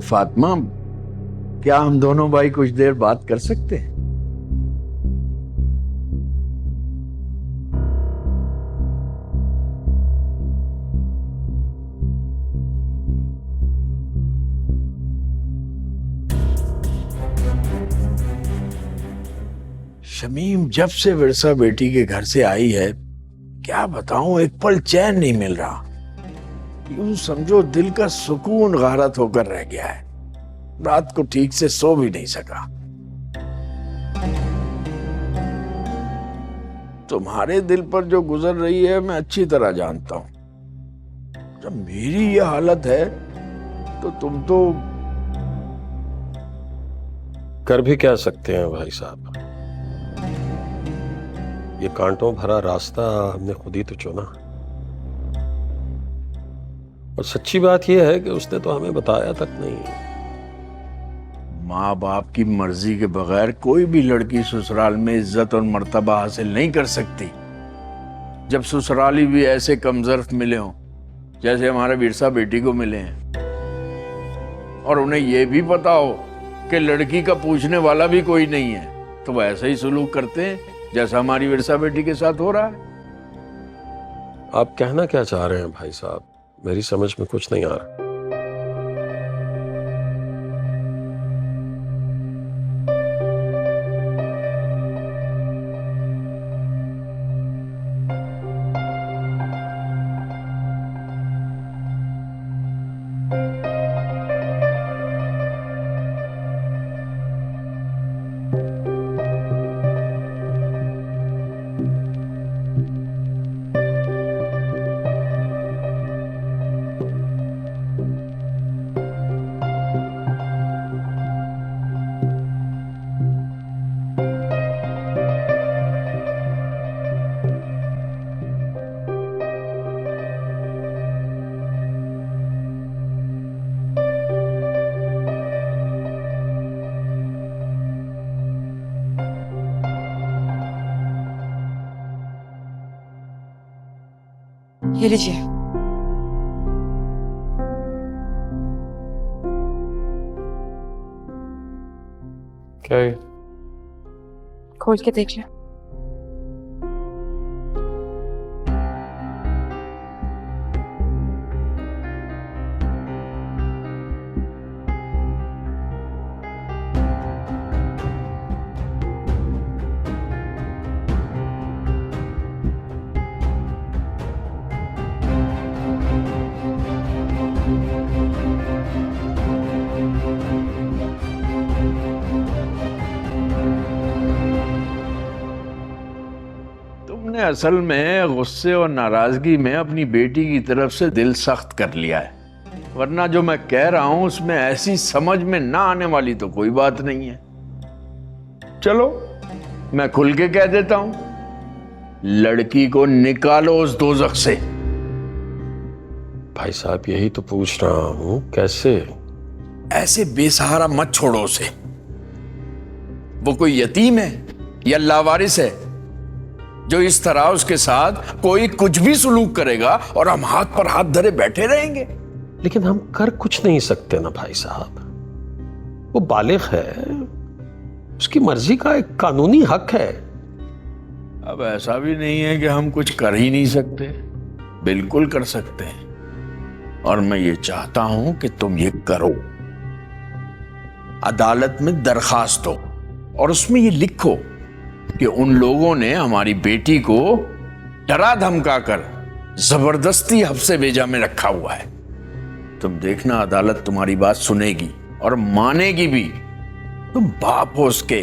फातिमा, क्या हम दोनों भाई कुछ देर बात कर सकते हैं? शमीम जब से विरसा बेटी के घर से आई है, क्या बताऊं, एक पल चैन नहीं मिल रहा। यूं समझो दिल का सुकून गारत होकर रह गया है। रात को ठीक से सो भी नहीं सका। तुम्हारे दिल पर जो गुजर रही है मैं अच्छी तरह जानता हूं। जब मेरी ये हालत है तो तुम तो कर भी क्या सकते हैं भाई साहब। ये कांटों भरा रास्ता हमने खुद ही तो चुना। और सच्ची बात यह है कि उसने तो हमें बताया तक नहीं। माँ बाप की मर्जी के बगैर कोई भी लड़की ससुराल में इज्जत और मर्तबा हासिल नहीं कर सकती। जब ससुराली भी ऐसे कमजर्फ मिले हों जैसे हमारे विरसा बेटी को मिले हैं, और उन्हें यह भी पता हो कि लड़की का पूछने वाला भी कोई नहीं है, तो वह ऐसा ही सलूक करते हैं जैसा हमारी विरसा बेटी के साथ हो रहा है। आप कहना क्या चाह रहे हैं भाई साहब? मेरी समझ में कुछ नहीं आ रहा। ये लीजिए। क्या है? खोल के देख लिया। तुमने असल में गुस्से और नाराजगी में अपनी बेटी की तरफ से दिल सख्त कर लिया है, वरना जो मैं कह रहा हूं उसमें ऐसी समझ में ना आने वाली तो कोई बात नहीं है। चलो मैं खुल के कह देता हूं, लड़की को निकालो उस दोजख से। भाई साहब यही तो पूछ रहा हूं, कैसे? ऐसे बेसहारा मत छोड़ो उसे। वो कोई यतीम है या लावारिस है जो इस तरह उसके साथ कोई कुछ भी सलूक करेगा और हम हाथ पर हाथ धरे बैठे रहेंगे? लेकिन हम कर कुछ नहीं सकते ना भाई साहब। वो बालिग है, उसकी मर्जी का एक कानूनी हक है। अब ऐसा भी नहीं है कि हम कुछ कर ही नहीं सकते, बिल्कुल कर सकते हैं। और मैं ये चाहता हूं कि तुम ये करो। अदालत में दरखास्त दो और उसमें ये लिखो कि उन लोगों ने हमारी बेटी को डरा धमका कर जबरदस्ती हफ्से भेजा में रखा हुआ है। तुम देखना अदालत तुम्हारी बात सुनेगी और मानेगी भी। तुम बाप हो उसके।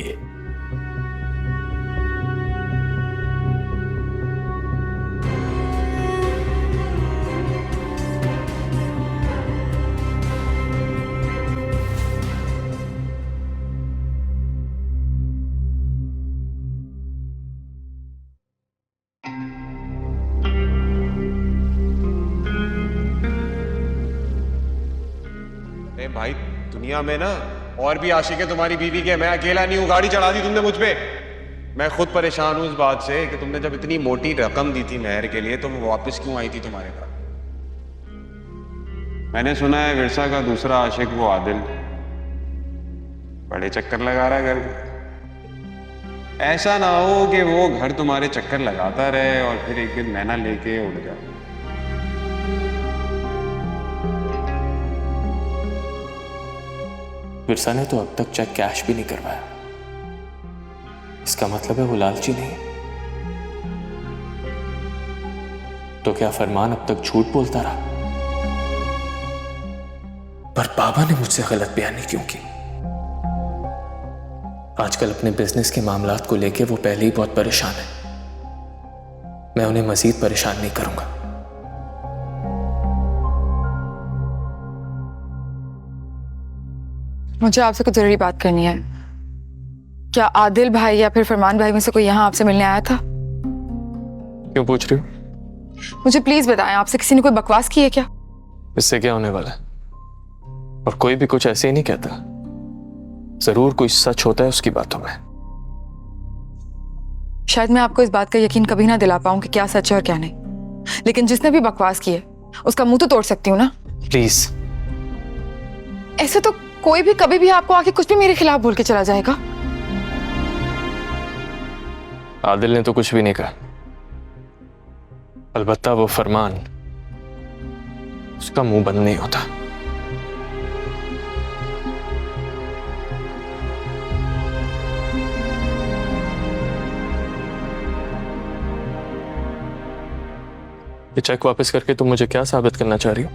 भाई दुनिया में ना और भी आशिक है तुम्हारी बीवी के, मैं अकेला नहीं हूं। गाड़ी चढ़ा दी तुमने मुझ पे। मैं खुद परेशान हूं इस बात से कि तुमने जब इतनी मोटी रकम दी थी मेहर के लिए तो वो वापस क्यों आई थी तुम्हारे पास? मैंने सुना है विरसा का दूसरा आशिक वो आदिल बड़े चक्कर लगा रहा है घर में। ऐसा ना हो कि वो घर तुम्हारे चक्कर लगाता रहे और फिर एक दिन नैना लेके उड़ जाए। विरसा ने तो अब तक चेक कैश भी नहीं करवाया। इसका मतलब है वो लालची नहीं है। तो क्या फरमान अब तक झूठ बोलता रहा? पर बाबा ने मुझसे गलत बयानी क्यों की? आजकल अपने बिजनेस के मामलात को लेकर वो पहले ही बहुत परेशान है। मैं उन्हें मजीद परेशान नहीं करूंगा। मुझे आपसे कुछ जरूरी बात करनी है। क्या आदिल भाई या फिर फरमान भाई में से कोई यहाँ आपसे मिलने आया था? क्यों पूछ रही हो? मुझे प्लीज बताएं, आपसे किसी ने कोई बकवास की है क्या? इससे क्या होने वाला है? और कोई भी कुछ ऐसे ही नहीं कहता। जरूर कोई सच होता है उसकी बातों में। शायद मैं आपको इस बात का यकीन कभी ना दिला पाऊं कि क्या सच है और क्या नहीं, लेकिन जिसने भी बकवास की है उसका मुंह तो तोड़ सकती हूँ ना। प्लीज। ऐसे तो कोई भी कभी भी आपको आके कुछ भी मेरे खिलाफ बोल के चला जाएगा। आदिल ने तो कुछ भी नहीं कहा। अलबत्ता वो फरमान, उसका मुंह बंद नहीं होता। ये चेक वापस करके तुम मुझे क्या साबित करना चाह रही हो?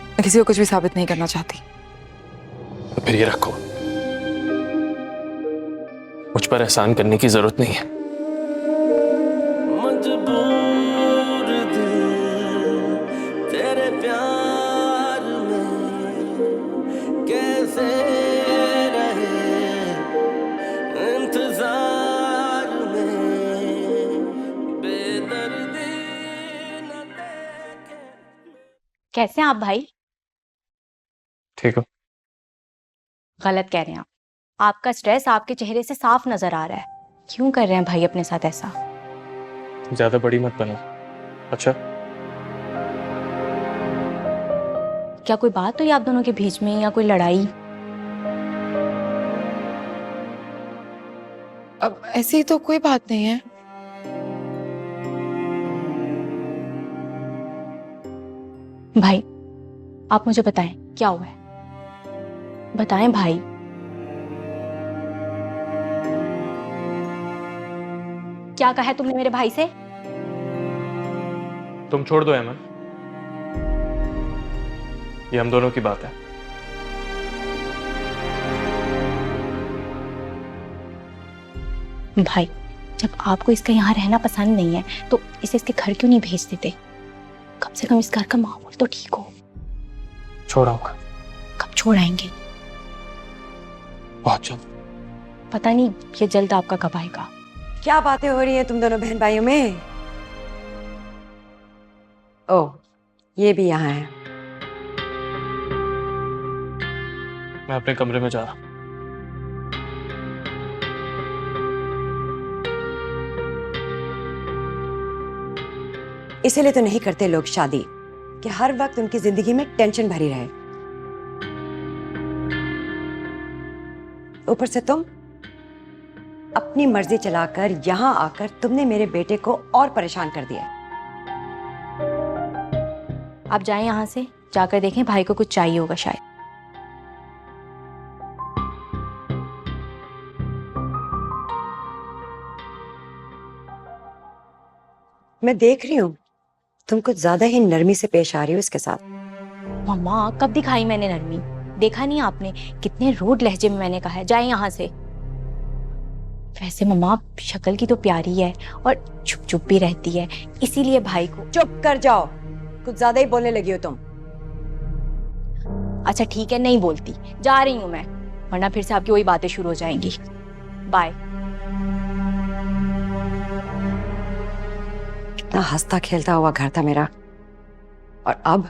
मैं किसी को कुछ भी साबित नहीं करना चाहती। तो फिर ये रखो। मुझ पर एहसान करने की जरूरत नहीं है। मजबूर दिल तेरे प्यार में कैसे रहे, इंतजार में बेदर्दी न देखे। कैसे हैं आप भाई? ठीक हो? गलत कह रहे हैं आप। आपका स्ट्रेस आपके चेहरे से साफ नजर आ रहा है। क्यों कर रहे हैं भाई अपने साथ ऐसा? ज्यादा बड़ी मत बनो। अच्छा, क्या कोई बात हुई आप दोनों के बीच में या कोई लड़ाई? अब ऐसी तो कोई बात नहीं है। भाई आप मुझे बताएं क्या हुआ है? बताएं भाई। क्या कहा है तुमने मेरे भाई से? तुम छोड़ दो अहमद, ये हम दोनों की बात है। भाई जब आपको इसका यहाँ रहना पसंद नहीं है तो इसे इसके घर क्यों नहीं भेज देते? कम से कम इस घर का माहौल तो ठीक हो। छोड़ाऊंगा। कब छोड़ाएंगे? बहुत जल्द। पता नहीं ये जल्द आपका कब आएगा। क्या बातें हो रही हैं तुम दोनों बहन भाइयों में? ओह, ये भी यहाँ है। मैं अपने कमरे में जा रहा हूं। इसीलिए तो नहीं करते लोग शादी कि हर वक्त उनकी जिंदगी में टेंशन भरी रहे। ऊपर से तुम अपनी मर्जी चलाकर यहां आकर तुमने मेरे बेटे को और परेशान कर दिया। आप जाएं यहाँ से, जाकर देखें भाई को कुछ चाहिए होगा शायद। मैं देख रही हूँ तुम कुछ ज्यादा ही नरमी से पेश आ रही हो इसके साथ। मम्मा कब दिखाई मैंने नरमी? देखा नहीं आपने कितने रूड लहजे में मैंने कहा है जाए यहाँ से। वैसे मम्मा शक्ल की तो प्यारी है और चुप चुप भी रहती है, इसीलिए भाई को। चुप कर जाओ, कुछ ज्यादा ही बोलने लगी हो तुम। अच्छा ठीक है, नहीं बोलती, जा रही हूँ मैं, वरना फिर से आपकी वही बातें शुरू हो जाएंगी। बाय। कितना हंसता खेलता हुआ घर था मेरा, और अब